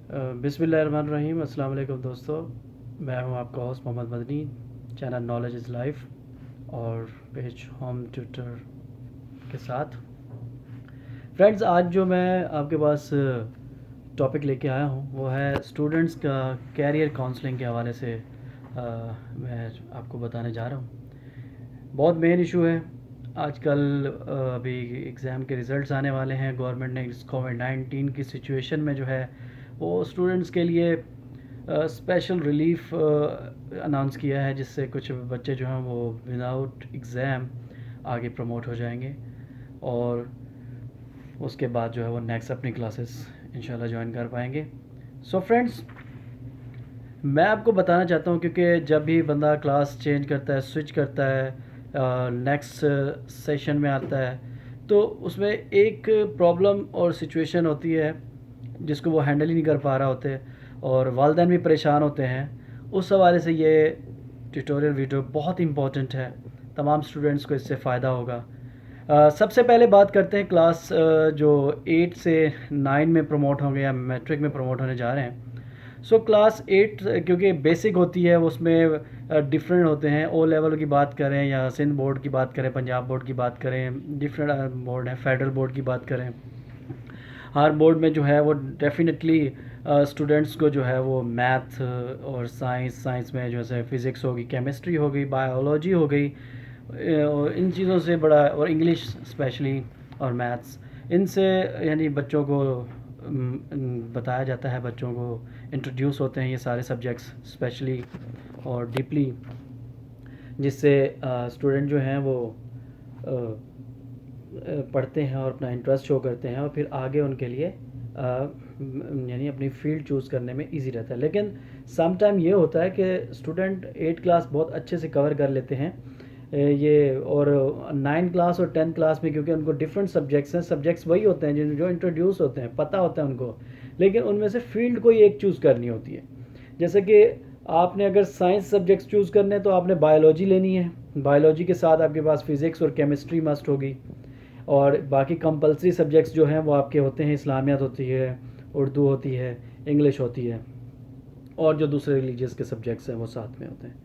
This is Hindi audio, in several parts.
बिस्मिल्लाहिर्रहमानिर्रहीम। अस्सलाम वालेकुम दोस्तों, मैं हूं आपका host Mohammed Madani. Channel knowledge is life और पेज होम ट्यूटर के साथ। फ्रेंड्स, आज जो मैं आपके पास टॉपिक लेके आया हूं वो है स्टूडेंट्स का कैरियर काउंसलिंग के हवाले से। मैं आपको बताने जा रहा हूं। बहुत मेन इशू है आजकल। अभी एग्ज़ाम के रिज़ल्ट्स आने वाले हैं। गवर्नमेंट ने इस कोविड-19 की सिचुएशन में जो है वो स्टूडेंट्स के लिए स्पेशल रिलीफ अनाउंस किया है, जिससे कुछ बच्चे जो हैं वो विदाउट एग्ज़ाम आगे प्रमोट हो जाएंगे और उसके बाद जो है वो नेक्स्ट अपनी क्लासेस इंशाल्लाह ज्वाइन कर पाएंगे। सो फ्रेंड्स, मैं आपको बताना चाहता हूँ, क्योंकि जब भी बंदा क्लास चेंज करता है, स्विच करता है, नेक्स्ट सेशन में आता है, तो उसमें एक प्रॉब्लम और सिचुएशन होती है जिसको वो हैंडल ही नहीं कर पा रहा होते और वालिदैन भी परेशान होते हैं। उस हवाले से ये ट्यूटोरियल वीडियो बहुत इंपॉर्टेंट है। तमाम स्टूडेंट्स को इससे फ़ायदा होगा। सबसे पहले बात करते हैं क्लास जो 8 से 9 में प्रमोट होंगे या मैट्रिक में प्रमोट होने जा रहे हैं। सो क्लास 8 क्योंकि बेसिक होती है, उसमें डिफरेंट होते हैं। ओ लेवल की बात करें या सिंध बोर्ड की बात करें, पंजाब बोर्ड की बात करें, डिफरेंट बोर्ड है, फेडरल बोर्ड की बात करें। हर बोर्ड में जो है वो डेफिनेटली स्टूडेंट्स को जो है वो मैथ और साइंस में जैसे फ़िज़िक्स होगी, केमिस्ट्री हो गई, बायोलॉजी हो गई, और इन चीज़ों से बड़ा, और इंग्लिश स्पेशली और मैथ्स, इनसे यानी बच्चों को बताया जाता है, बच्चों को इंट्रोड्यूस होते हैं ये सारे सब्जेक्ट्स स्पेशली और डीपली, जिससे स्टूडेंट जो हैं वो पढ़ते हैं और अपना इंटरेस्ट शो करते हैं और फिर आगे उनके लिए यानी अपनी फील्ड चूज़ करने में इजी रहता है। लेकिन सम टाइम ये होता है कि स्टूडेंट 8 क्लास बहुत अच्छे से कवर कर लेते हैं ये, और 9 क्लास और 10 क्लास में क्योंकि उनको डिफरेंट सब्जेक्ट्स हैं, सब्जेक्ट्स वही होते हैं जो इंट्रोड्यूस होते हैं, पता होता है उनको, लेकिन उनमें से फील्ड कोई एक चूज़ करनी होती है। जैसे कि आपने अगर साइंस सब्जेक्ट्स चूज़ करने हैं तो आपने बायोलॉजी लेनी है। बायोलॉजी के साथ आपके पास फ़िज़िक्स और केमिस्ट्री मस्ट होगी, और बाकी कंपलसरी सब्जेक्ट्स जो हैं वो आपके होते हैं, इस्लामियात होती है, उर्दू होती है, इंग्लिश होती है, और जो दूसरे रिलीजियस के सब्जेक्ट्स हैं वो साथ में होते हैं।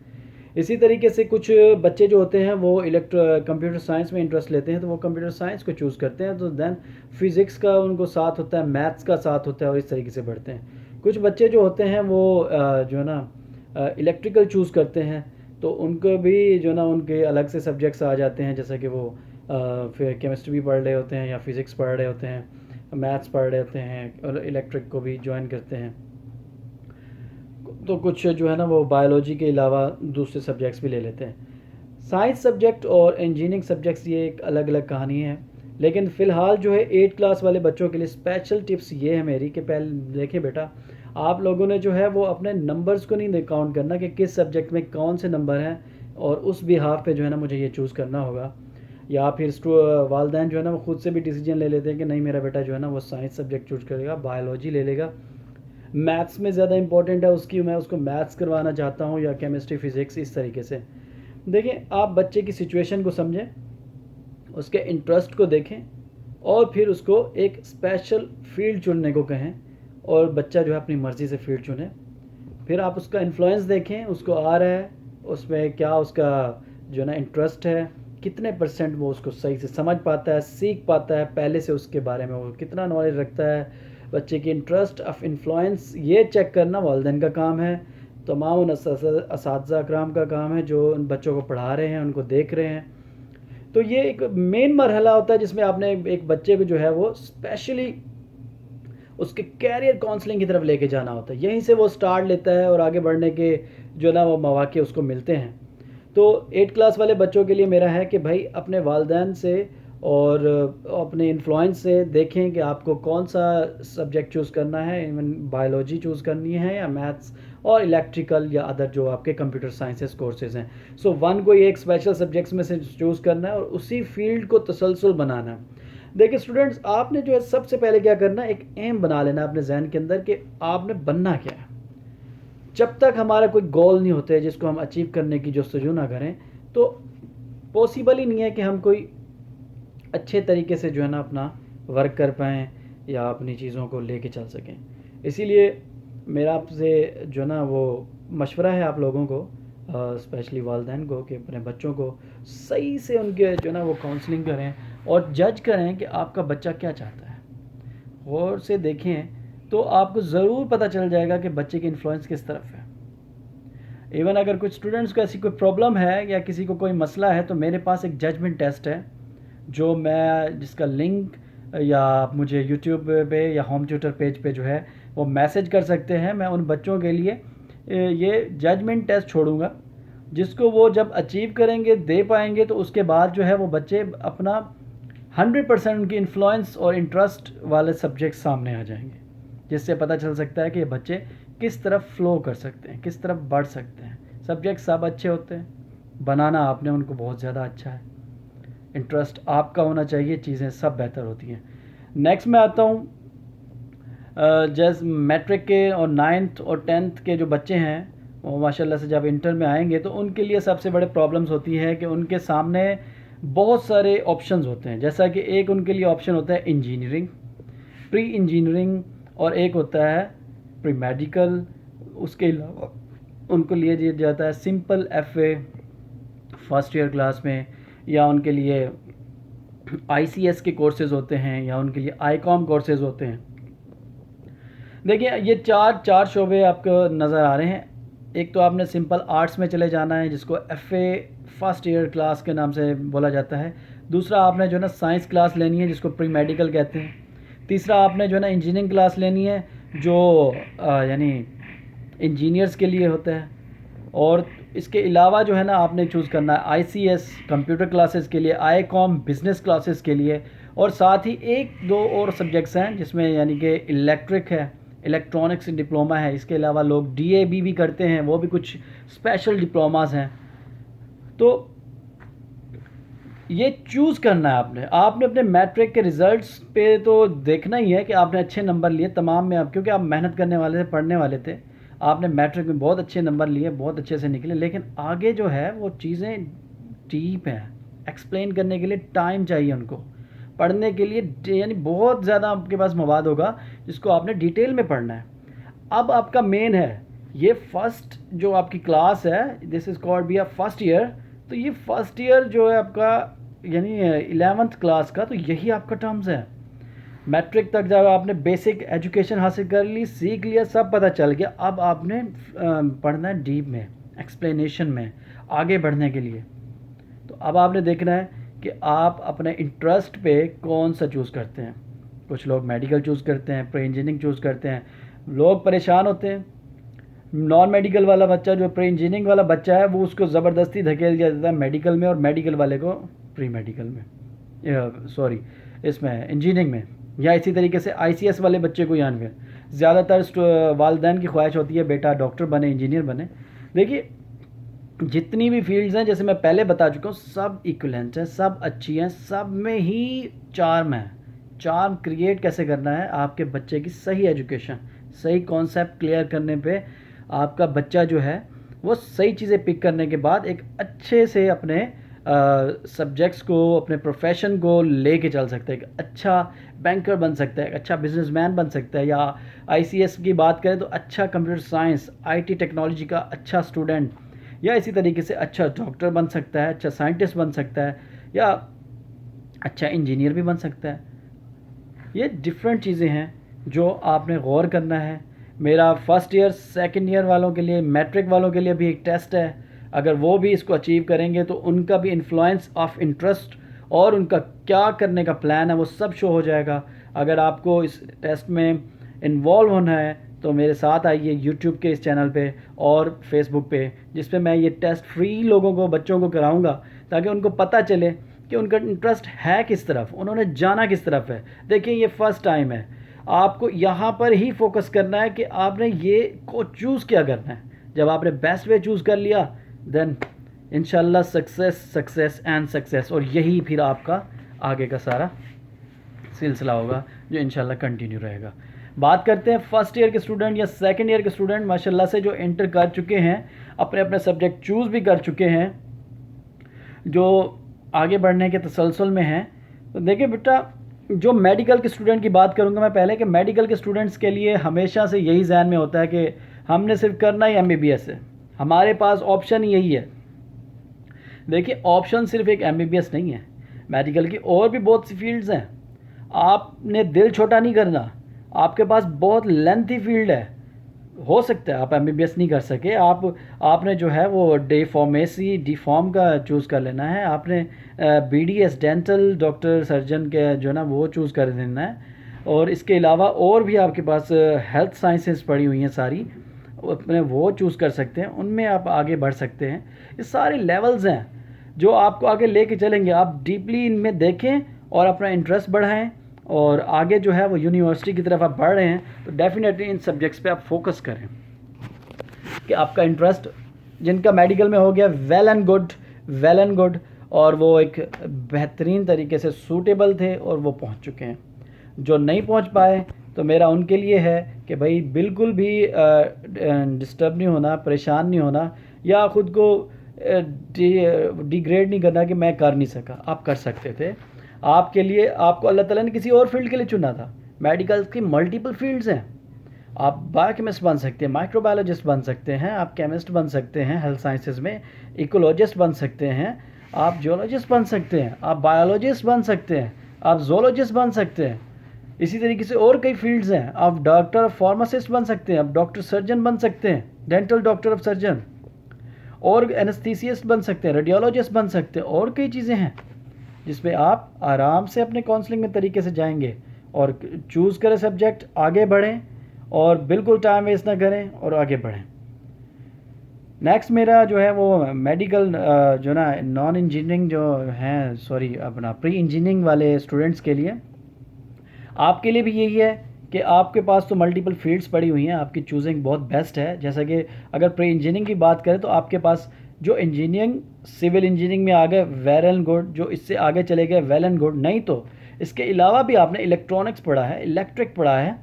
इसी तरीके से कुछ बच्चे जो होते हैं वो कंप्यूटर साइंस में इंटरेस्ट लेते हैं, तो वो कंप्यूटर साइंस को चूज़ करते हैं, तो देन फिज़िक्स का उनको साथ होता है, मैथ्स का साथ होता है, और इस तरीके से बढ़ते हैं। कुछ बच्चे जो होते हैं वो जो है ना इलेक्ट्रिकल चूज़ करते हैं, तो उनको भी जो है ना उनके अलग से सब्जेक्ट्स आ जाते हैं, जैसे कि वो फिर केमिस्ट्री भी पढ़ रहे होते हैं या फिज़िक्स पढ़ रहे होते हैं, मैथ्स पढ़ रहे होते हैं, और इलेक्ट्रिक को भी ज्वाइन करते हैं। तो कुछ जो है ना वो बायोलॉजी के अलावा दूसरे सब्जेक्ट्स भी ले लेते हैं। साइंस सब्जेक्ट और इंजीनियरिंग सब्जेक्ट्स ये एक अलग अलग कहानी है। लेकिन फ़िलहाल जो है 8 क्लास वाले बच्चों के लिए स्पेशल टिप्स ये है मेरी कि पहले देखिए बेटा, आप लोगों ने जो है वो अपने नंबर्स को नहीं काउंट करना कि किस सब्जेक्ट में कौन से नंबर हैं, और उस बिहाफ पे जो है ना मुझे ये चूज़ करना होगा। या फिर वालदैन जो है ना वो ख़ुद से भी डिसीजन ले लेते हैं कि नहीं, मेरा बेटा जो है ना वो साइंस सब्जेक्ट चूज करेगा, बायोलॉजी ले लेगा, मैथ्स में ज़्यादा इंपॉर्टेंट है उसकी, मैं उसको मैथ्स करवाना चाहता हूँ, या केमिस्ट्री फिज़िक्स, इस तरीके से। देखिए, आप बच्चे की सिचुएशन को समझें, उसके इंटरेस्ट को देखें, और फिर उसको एक स्पेशल फील्ड चुनने को कहें, और बच्चा जो है अपनी मर्ज़ी से फील्ड चुने। फिर आप उसका इन्फ्लुएंस देखें, उसको आ रहा है, उसमें क्या उसका जो है ना इंटरेस्ट है, कितने परसेंट वो उसको सही से समझ पाता है, सीख पाता है, पहले से उसके बारे में वो कितना नॉलेज रखता है। बच्चे की इंटरेस्ट ऑफ इन्फ्लुएंस ये चेक करना वालिदैन का काम है, तमाम उन असातिज़ा अकराम का काम है जो उन बच्चों को पढ़ा रहे हैं, उनको देख रहे हैं। तो ये एक मेन मरहला होता है जिसमें आपने एक बच्चे को जो है वो स्पेशली उसके कैरियर काउंसलिंग की तरफ लेके जाना होता है। यहीं से वो स्टार्ट लेता है और आगे बढ़ने के जो ना वो मौके उसको मिलते हैं। तो 8 क्लास वाले बच्चों के लिए मेरा है कि भाई अपने वालिदैन से और अपने इन्फ्लुएंस से देखें कि आपको कौन सा सब्जेक्ट चूज़ करना है, इवन बायोलॉजी चूज़ करनी है या मैथ्स और इलेक्ट्रिकल या अदर जो आपके कंप्यूटर साइंसेस कोर्सेज हैं। सो वन को एक स्पेशल सब्जेक्ट्स में से चूज़ करना है और उसी फील्ड को तसलसल बनाना है। देखिए स्टूडेंट्स, आपने जो है सबसे पहले क्या करना है, एक एम बना लेना अपने जहन के अंदर कि आपने बनना क्या है। जब तक हमारा कोई गोल नहीं होते जिसको हम अचीव करने की जस्तजू ना करें, तो पॉसिबल ही नहीं है कि हम कोई अच्छे तरीके से जो है ना अपना वर्क कर पाएँ या अपनी चीज़ों को लेके चल सकें। इसीलिए मेरा आपसे जो ना वो मशवरा है आप लोगों को, स्पेशली वालिदैन को, कि अपने बच्चों को सही से उनके जो ना वो काउंसलिंग करें और जज करें कि आपका बच्चा क्या चाहता है। गौर से देखें तो आपको ज़रूर पता चल जाएगा कि बच्चे की इन्फ्लुएंस किस तरफ है। इवन अगर कुछ स्टूडेंट्स को ऐसी कोई प्रॉब्लम है या किसी को कोई मसला है, तो मेरे पास एक जजमेंट टेस्ट है जो मैं जिसका लिंक या आप मुझे यूट्यूब पे या होम ट्यूटर पेज पे जो है वो मैसेज कर सकते हैं। मैं उन बच्चों के लिए ये जजमेंट टेस्ट छोड़ूंगा, जिसको वो जब अचीव करेंगे, दे पाएंगे, तो उसके बाद जो है वो बच्चे अपना 100% उनकी इन्फ्लुएंस और इंटरेस्ट वाले सब्जेक्ट सामने आ जाएंगे, जिससे पता चल सकता है कि ये बच्चे किस तरफ फ्लो कर सकते हैं, किस तरफ बढ़ सकते हैं। सब्जेक्ट सब अच्छे होते हैं, बनाना आपने उनको बहुत ज़्यादा अच्छा है, इंटरेस्ट आपका होना चाहिए, चीज़ें सब बेहतर होती हैं। नेक्स्ट मैं आता हूँ, जैसे मैट्रिक के और 9th और 10th के जो बच्चे हैं, वो माशाल्लाह से जब इंटर में आएंगे तो उनके लिए सबसे बड़े प्रॉब्लम्स होती है कि उनके सामने बहुत सारे ऑप्शंस होते हैं। जैसा कि एक उनके लिए ऑप्शन होता है इंजीनियरिंग, प्री इंजीनियरिंग, और एक होता है प्री मेडिकल। उसके अलावा उनको लिए दिया जाता है simple FA first year class में, या उनके लिए ICS के कोर्सेज़ होते हैं, या उनके लिए ICOM कोर्सेज़ होते हैं। देखिए ये चार शोबे आपको नज़र आ रहे हैं। एक तो आपने सिंपल आर्ट्स में चले जाना है, जिसको FA फर्स्ट ईयर क्लास के नाम से बोला जाता है। दूसरा आपने जो है ना साइंस क्लास लेनी है, जिसको प्री मेडिकल कहते हैं। तीसरा आपने जो है ना इंजीनियरिंग क्लास लेनी है, जो यानी इंजीनियर्स के लिए होता है। और इसके अलावा जो है ना आपने चूज़ करना है ICS कंप्यूटर क्लासेस के लिए, ICOM बिज़नेस क्लासेस के लिए, और साथ ही एक दो और सब्जेक्ट्स हैं जिसमें यानी कि इलेक्ट्रिक है, इलेक्ट्रॉनिक्स डिप्लोमा है। इसके अलावा लोग DAB भी करते हैं, वो भी कुछ स्पेशल डिप्लोमास हैं। तो ये चूज़ करना है आपने अपने मैट्रिक के रिज़ल्ट्स पे तो देखना ही है कि आपने अच्छे नंबर लिए तमाम में, आप क्योंकि आप मेहनत करने वाले थे, पढ़ने वाले थे, आपने मैट्रिक में बहुत अच्छे नंबर लिए, बहुत अच्छे से निकले। लेकिन आगे जो है वो चीज़ें डीप हैं, एक्सप्लेन करने के लिए टाइम चाहिए उनको, पढ़ने के लिए यानी बहुत ज़्यादा आपके पास मवाद होगा जिसको आपने डिटेल में पढ़ना है। अब आपका मेन है ये फर्स्ट जो आपकी क्लास है, this is called be a first year. तो ये फर्स्ट ईयर जो है आपका यानी 11th क्लास का, तो यही आपका टर्म्स है। मैट्रिक तक जब आपने बेसिक एजुकेशन हासिल कर ली, सीख लिया, सब पता चल गया, अब आपने पढ़ना है डीप में, एक्सप्लेनेशन में, आगे बढ़ने के लिए। तो अब आपने देखना है कि आप अपने इंटरेस्ट पे कौन सा चूज़ करते हैं। कुछ लोग मेडिकल चूज़ करते हैं, प्री इंजीनियरिंग चूज़ करते हैं। लोग परेशान होते हैं, नॉन मेडिकल वाला बच्चा जो प्री इंजीनियरिंग वाला बच्चा है वो उसको ज़बरदस्ती धकेल दिया जाता है मेडिकल में, और मेडिकल वाले को प्री मेडिकल में, सॉरी इसमें इंजीनियरिंग में, या इसी तरीके से ICS वाले बच्चे को यहाँ में ज़्यादातर वालिदैन की ख्वाहिश होती है बेटा डॉक्टर बने, इंजीनियर बने। देखिए जितनी भी फील्ड्स हैं, जैसे मैं पहले बता चुका हूँ, सब इक्वलेंट हैं, सब अच्छी हैं, सब में ही चार्म है। चार्म क्रिएट कैसे करना है, आपके बच्चे की सही एजुकेशन, सही कॉन्सेप्ट क्लियर करने पे आपका बच्चा जो है वो सही चीज़ें पिक करने के बाद एक अच्छे से अपने सब्जेक्ट्स को, अपने प्रोफेशन को लेके चल सकता है। एक अच्छा बैंकर बन सकता है, अच्छा बिजनेसमैन बन सकता है, या ICS की बात करें तो अच्छा कंप्यूटर साइंस IT टेक्नोलॉजी का अच्छा स्टूडेंट, या इसी तरीके से अच्छा डॉक्टर बन सकता है, अच्छा साइंटिस्ट बन सकता है, या अच्छा इंजीनियर भी बन सकता है। ये डिफरेंट चीज़ें हैं जो आपने गौर करना है। मेरा फर्स्ट ईयर सेकंड ईयर वालों के लिए, मैट्रिक वालों के लिए भी एक टेस्ट है। अगर वो भी इसको अचीव करेंगे तो उनका भी इन्फ्लुएंस ऑफ इंटरेस्ट और उनका क्या करने का प्लान है वो सब शो हो जाएगा। अगर आपको इस टेस्ट में इन्वॉल्व होना है तो मेरे साथ आइए यूट्यूब के इस चैनल पे और फेसबुक पे, जिस पे मैं ये टेस्ट फ्री लोगों को, बच्चों को कराऊंगा, ताकि उनको पता चले कि उनका इंटरेस्ट है किस तरफ, उन्होंने जाना किस तरफ है। देखिए ये फर्स्ट टाइम है, आपको यहाँ पर ही फोकस करना है कि आपने ये को चूज़ क्या करना है। जब आपने बेस्ट वे चूज़ कर लिया, देन इंशाल्लाह सक्सेस सक्सेस एंड सक्सेस, और यही फिर आपका आगे का सारा सिलसिला होगा जो इंशाल्लाह कंटिन्यू रहेगा। बात करते हैं फर्स्ट ईयर के स्टूडेंट या सेकंड ईयर के स्टूडेंट माशाल्लाह से जो एंटर कर चुके हैं, अपने अपने सब्जेक्ट चूज़ भी कर चुके हैं, जो आगे बढ़ने के तसलसल में हैं। तो देखिए बेटा, जो मेडिकल के स्टूडेंट की बात करूंगा मैं पहले, कि मेडिकल के स्टूडेंट्स के लिए हमेशा से यही जहन में होता है कि हमने सिर्फ करना ही एमबीबीएस है, हमारे पास ऑप्शन यही है। देखिए, ऑप्शन सिर्फ एक एमबीबीएस नहीं है, मेडिकल की और भी बहुत सी फील्ड्स हैं। आपने दिल छोटा नहीं करना, आपके पास बहुत लेंथी फील्ड है। हो सकता है आप एमबीबीएस नहीं कर सके, आपने जो है वो डी फार्मेसी डी फार्म का चूज़ कर लेना है, आपने बीडीएस डेंटल डॉक्टर सर्जन के जो ना वो चूज़ कर देना है। और इसके अलावा और भी आपके पास हेल्थ साइंसेस पड़ी हुई हैं सारी, अपने वो चूज़ कर सकते हैं, उनमें आप आगे बढ़ सकते हैं। ये सारे लेवल्स हैं जो आपको आगे लेके चलेंगे। आप डीपली इनमें देखें और अपना इंटरेस्ट बढ़ाएं, और आगे जो है वो यूनिवर्सिटी की तरफ आप बढ़ रहे हैं तो डेफिनेटली इन सब्जेक्ट्स पे आप फोकस करें कि आपका इंटरेस्ट, जिनका मेडिकल में हो गया वेल एंड गुड, और वो एक बेहतरीन तरीके से सूटेबल थे और वो पहुंच चुके हैं। जो नहीं पहुंच पाए तो मेरा उनके लिए है कि भाई बिल्कुल भी डिस्टर्ब नहीं होना, परेशान नहीं होना, या ख़ुद को डिग्रेड नहीं करना कि मैं कर नहीं सका। आप कर सकते थे। आपके लिए, आपको अल्लाह ताला ने किसी और फील्ड के लिए चुना था। मेडिकल की मल्टीपल फील्ड्स हैं। आप बायोकेमिस्ट बन सकते हैं, माइक्रोबायोलॉजिस्ट बन सकते हैं, आप केमिस्ट बन सकते हैं हेल्थ साइंसेज में, इकोलॉजिस्ट बन सकते हैं, आप जियोलॉजिस्ट बन सकते हैं, आप बायोलॉजिस्ट बन सकते हैं, आप जोलॉजिस्ट बन सकते हैं। इसी तरीके से और कई फील्ड्स हैं। आप डॉक्टर ऑफ फार्मासिस्ट बन सकते हैं, आप डॉक्टर सर्जन बन सकते हैं, डेंटल डॉक्टर ऑफ सर्जन, और एनेस्थीसिस्ट बन सकते हैं, रेडियोलॉजिस्ट बन सकते हैं, और कई चीज़ें हैं जिसमें आप आराम से अपने काउंसलिंग में तरीके से जाएंगे और चूज़ करें सब्जेक्ट, आगे बढ़ें और बिल्कुल टाइम वेस्ट ना करें और आगे बढ़ें। नेक्स्ट मेरा जो है वो मेडिकल जो ना नॉन इंजीनियरिंग जो हैं, सॉरी अपना प्री इंजीनियरिंग वाले स्टूडेंट्स के लिए, आपके लिए भी यही है कि आपके पास तो मल्टीपल फील्ड्स पड़ी हुई हैं, आपकी चूजिंग बहुत बेस्ट है। जैसा कि अगर प्री इंजीनियरिंग की बात करें तो आपके पास जो इंजीनियरिंग सिविल इंजीनियरिंग में आ गए वेल एंड गुड, जो इससे आगे चले गए वेल एंड गुड, नहीं तो इसके अलावा भी आपने इलेक्ट्रॉनिक्स पढ़ा है, इलेक्ट्रिक पढ़ा है,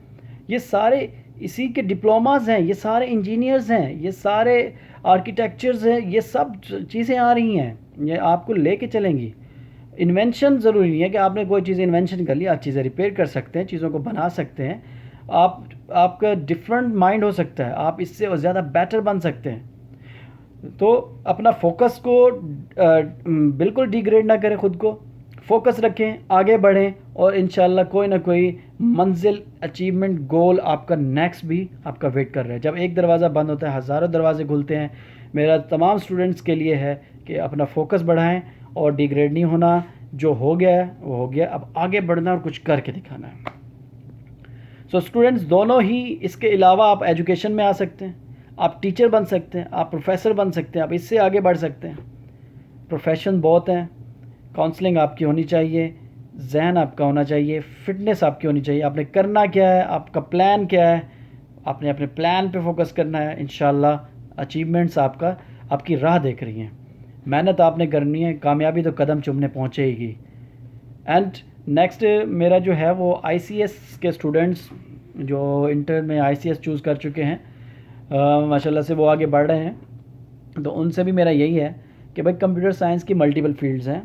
ये सारे इसी के डिप्लोमास हैं, ये सारे इंजीनियर्स हैं, ये सारे आर्किटेक्चर्स हैं, ये सब चीज़ें आ रही हैं, ये आपको लेके चलेंगी। इन्वेंशन ज़रूरी नहीं है कि आपने कोई चीज़ इन्वेंशन कर ली, आप चीज़ें रिपेयर कर सकते हैं, चीज़ों को बना सकते हैं। आपका डिफरेंट माइंड हो सकता है, आप इससे ज़्यादा बेटर बन सकते हैं। तो अपना फोकस को बिल्कुल डिग्रेड ना करें, ख़ुद को फोकस रखें, आगे बढ़ें, और इंशाल्लाह कोई ना कोई मंजिल, अचीवमेंट, गोल आपका नेक्स्ट भी आपका वेट कर रहा है। जब एक दरवाज़ा बंद होता है हज़ारों दरवाजे खुलते हैं। मेरा तमाम स्टूडेंट्स के लिए है कि अपना फोकस बढ़ाएं और डिग्रेड नहीं होना। जो हो गया है वो हो गया, अब आगे बढ़ना और कुछ करके दिखाना है। सो स्टूडेंट्स, दोनों ही, इसके अलावा आप एजुकेशन में आ सकते हैं, आप टीचर बन सकते हैं, आप प्रोफेसर बन सकते हैं, आप इससे आगे बढ़ सकते हैं। प्रोफेशन बहुत हैं। काउंसलिंग आपकी होनी चाहिए, जहन आपका होना चाहिए, फिटनेस आपकी होनी चाहिए, आपने करना क्या है, आपका प्लान क्या है, आपने अपने प्लान पे फोकस करना है। इंशाल्लाह अचीवमेंट्स आपकी राह देख रही हैं। मेहनत आपने करनी है, कामयाबी तो कदम चुमने पहुँचेगी। एंड नेक्स्ट मेरा जो है वो आईसीएस के स्टूडेंट्स जो इंटर में आईसीएस चूज़ कर चुके हैं, माशाल्लाह से वो आगे बढ़ रहे हैं, तो उनसे भी मेरा यही है कि भाई कंप्यूटर साइंस की मल्टीपल फील्ड्स हैं,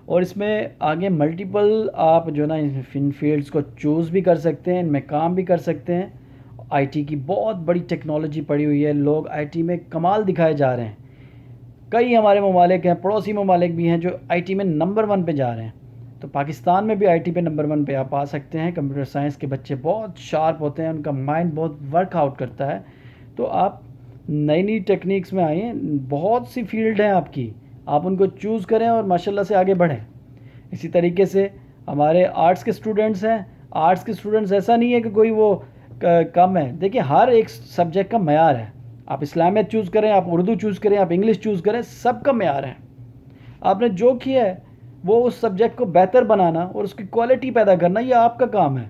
और इसमें आगे मल्टीपल आप जो ना इन फील्ड्स को चूज़ भी कर सकते हैं, इनमें काम भी कर सकते हैं। आईटी की बहुत बड़ी टेक्नोलॉजी पड़ी हुई है, लोग आईटी में कमाल दिखाए जा रहे हैं। कई हमारे ममालिक हैं, पड़ोसी ममालिक भी हैं जो आईटी में नंबर 1 पे जा रहे हैं। तो पाकिस्तान में भी आईटी पे नंबर 1 पे आप आ सकते हैं। कंप्यूटर साइंस के बच्चे बहुत शार्प होते हैं, उनका माइंड बहुत वर्कआउट करता है। तो आप नई नई टेक्निक्स में आइए, बहुत सी फील्ड हैं आपकी, आप उनको चूज़ करें और माशाल्लाह से आगे बढ़ें। इसी तरीके से हमारे आर्ट्स के स्टूडेंट्स हैं। आर्ट्स के स्टूडेंट्स ऐसा नहीं है कि कोई वो कम है। देखिए, हर एक सब्जेक्ट का मयार है। आप इस्लामियत चूज़ करें, आप उर्दू चूज़ करें, आप इंग्लिश चूज़ करें, सबका मयार है। आपने जो किया है वो उस सब्जेक्ट को बेहतर बनाना और उसकी क्वालिटी पैदा करना, ये आपका काम है।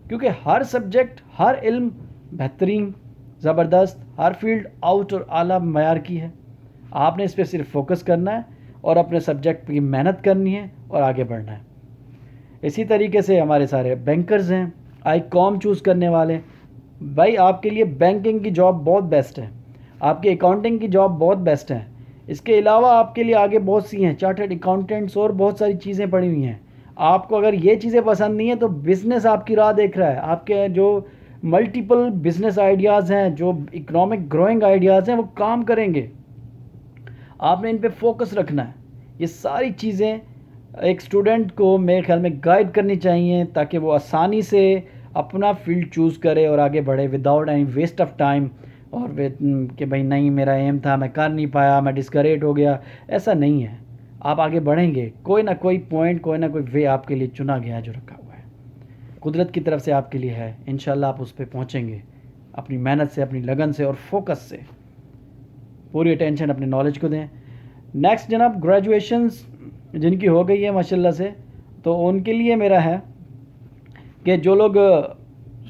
क्योंकि हर सब्जेक्ट, हर इल्म बेहतरीन, ज़बरदस्त, हर फील्ड आउट और आला मयार की है। आपने इस पर सिर्फ फोकस करना है और अपने सब्जेक्ट की मेहनत करनी है और आगे बढ़ना है। इसी तरीके से हमारे सारे बैंकर्स हैं, आईकॉम चूज़ करने वाले, भाई आपके लिए बैंकिंग की जॉब बहुत बेस्ट है, आपकी अकाउंटिंग की जॉब बहुत बेस्ट है। इसके अलावा आपके लिए आगे बहुत सी हैं, चार्टर्ड अकाउंटेंट्स और बहुत सारी चीज़ें पड़ी हुई हैं। आपको अगर ये चीज़ें पसंद नहीं है तो बिज़नेस आपकी राह देख रहा है। आपके जो मल्टीपल बिज़नेस आइडियाज़ हैं, जो इकोनॉमिक ग्रोइंग आइडियाज़ हैं, वो काम करेंगे। आपने इन पे फोकस रखना है। ये सारी चीज़ें एक स्टूडेंट को मेरे ख्याल में गाइड करनी चाहिए ताकि वो आसानी से अपना फील्ड चूज़ करे और आगे बढ़े without any waste of time. और कि भाई नहीं, मेरा एम था, मैं कर नहीं पाया, मैं डिस्करेज हो गया, ऐसा नहीं है। आप आगे बढ़ेंगे, कोई ना कोई पॉइंट, कोई ना कोई वे आपके लिए चुना गया है, जो रखा हुआ है कुदरत की तरफ से आपके लिए है। इंशाल्लाह आप उस पर पहुँचेंगे अपनी मेहनत से, अपनी लगन से और फोकस से। पूरी अटेंशन अपने नॉलेज को दें। नेक्स्ट जनाब, ग्रेजुएशंस जिनकी हो गई है माशाल्लाह से, तो उनके लिए मेरा है कि जो लोग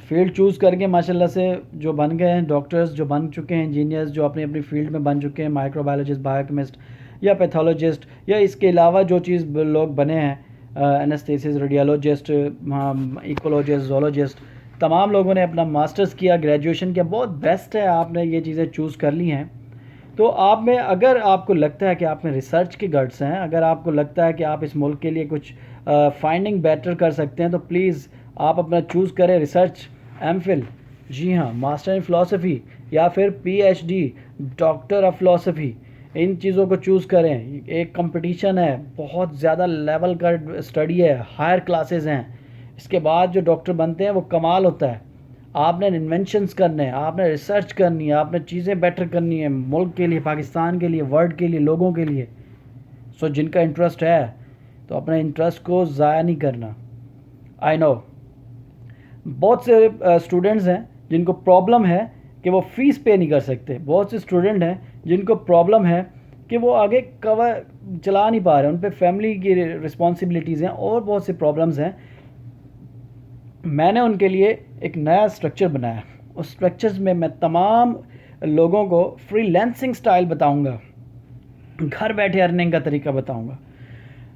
फील्ड चूज़ करके माशाल्लाह से जो बन गए हैं, डॉक्टर्स जो बन चुके हैं, इंजीनियर्स जो अपनी अपनी फील्ड में बन चुके हैं, माइक्रोबायोलॉजिस्ट, बायोकेमिस्ट या पैथोलॉजिस्ट, या इसके अलावा जो चीज़ लोग बने हैं, एनेस्थेसिस, रेडियोलॉजिस्ट, इकोलॉजिस्ट, जोलॉजिस्ट, तमाम लोगों ने अपना मास्टर्स किया, ग्रेजुएशन किया, बहुत बेस्ट है, आपने ये चीज़ें चूज़ कर ली हैं। तो आप में अगर आपको लगता है कि आप में रिसर्च के गट्स हैं, अगर आपको लगता है कि आप इस मुल्क के लिए कुछ फाइंडिंग बेटर कर सकते हैं, तो प्लीज़ आप अपना चूज़ करें रिसर्च, एमफिल, जी हाँ, मास्टर इन फ़िलासफ़ी, या फिर पीएचडी, डॉक्टर ऑफ फ़िलासफ़ी, इन चीज़ों को चूज़ करें। एक कंपटीशन है, बहुत ज़्यादा लेवल का स्टडी है, हायर क्लासेस हैं। इसके बाद जो डॉक्टर बनते हैं वो कमाल होता है। आपने इन्वेंशंस करने हैं, आपने रिसर्च करनी है, आपने चीज़ें बेटर करनी है मुल्क के लिए, पाकिस्तान के लिए, वर्ल्ड के लिए, लोगों के लिए। सो जिनका इंटरेस्ट है तो अपने इंटरेस्ट को ज़ाया नहीं करना। आई नो बहुत से स्टूडेंट्स हैं जिनको प्रॉब्लम है कि वो फ़ीस पे नहीं कर सकते। बहुत से स्टूडेंट हैं जिनको प्रॉब्लम है कि वो आगे कवर चला नहीं पा रहे, उन पे फैमिली की रिस्पॉन्सिबिलिटीज़ हैं और बहुत सी प्रॉब्लम्स हैं। मैंने उनके लिए एक नया स्ट्रक्चर बनाया। उस स्ट्रक्चर्स में मैं तमाम लोगों को फ्रीलांसिंग स्टाइल बताऊंगा, घर बैठे अर्निंग का तरीका बताऊंगा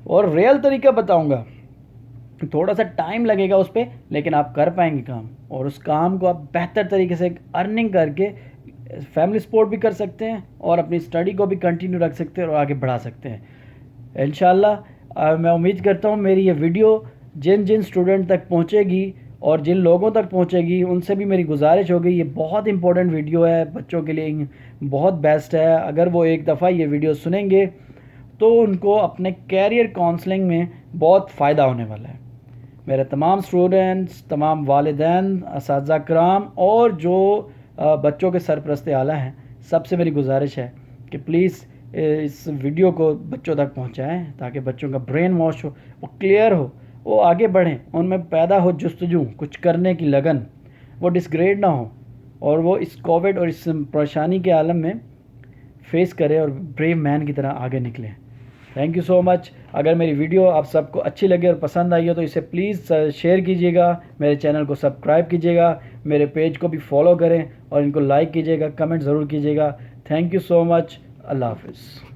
और रियल तरीका बताऊंगा। थोड़ा सा टाइम लगेगा उस पर, लेकिन आप कर पाएंगे काम, और उस काम को आप बेहतर तरीके से अर्निंग करके फैमिली सपोर्ट भी कर सकते हैं और अपनी स्टडी को भी कंटिन्यू रख सकते हैं और आगे बढ़ा सकते हैं इंशाल्लाह। मैं उम्मीद करता हूँ मेरी ये वीडियो जिन जिन स्टूडेंट तक पहुँचेगी और जिन लोगों तक पहुँचेगी उनसे भी मेरी गुजारिश होगी, ये बहुत इंपॉर्टेंट वीडियो है, बच्चों के लिए बहुत बेस्ट है। अगर वो एक दफ़ा ये वीडियो सुनेंगे तो उनको अपने कैरियर काउंसलिंग में बहुत फ़ायदा होने वाला है। मेरे तमाम स्टूडेंट्स, तमाम वालिदैन, असातिज़ा कराम और जो बच्चों के सरपरस्त आला हैं, सबसे मेरी गुजारिश है कि प्लीज़ इस वीडियो को बच्चों तक पहुंचाएं ताकि बच्चों का ब्रेन वॉश हो, वो क्लियर हो, वो आगे बढ़ें, उनमें पैदा हो जुस्तजू, कुछ करने की लगन, वो डिसग्रेड ना हो और वो इस कोविड और इस परेशानी के आलम में फेस करें और ब्रेव मैन की तरह आगे निकलें। Thank you so much. अगर मेरी वीडियो आप सबको अच्छी लगे और पसंद आई हो तो इसे प्लीज़ शेयर कीजिएगा, मेरे चैनल को सब्सक्राइब कीजिएगा, मेरे पेज को भी फॉलो करें और इनको लाइक कीजिएगा, कमेंट ज़रूर कीजिएगा। Thank you so much. अल्लाह हाफ़िज़।